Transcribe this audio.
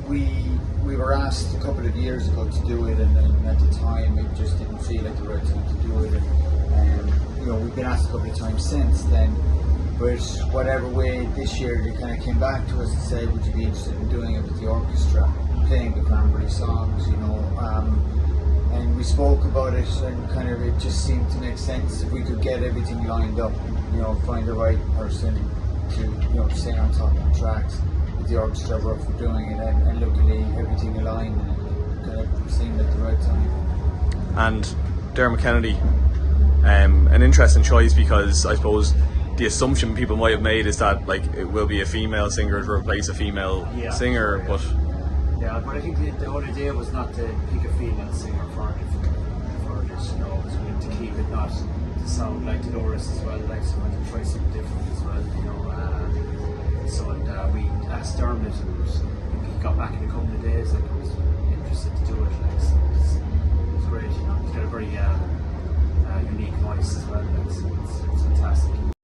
we were asked a couple of years ago to do it, and then at the time it just didn't feel like the right time to do it. And we've been asked a couple of times since then. But whatever way, this year they kind of came back to us and said, would you be interested in doing it with the orchestra, playing the Cranberries songs, and we spoke about it, and kind of it just seemed to make sense if we could get everything lined up, find the right person to stay on top of the tracks with the orchestra work for doing it, and luckily everything aligned, and it kind of seemed like the right time. And Dermot Kennedy, an interesting choice, because I suppose the assumption people might have made is that it will be a female singer to replace a female singer, but I think the whole idea was not to pick a female singer for this, it was meant to keep it not to sound like Dolores as well, someone to try something different as well, and we asked Dermot, and he got back in a couple of days, he was interested to do it, so it was great, he's got a very unique voice as well, it's fantastic.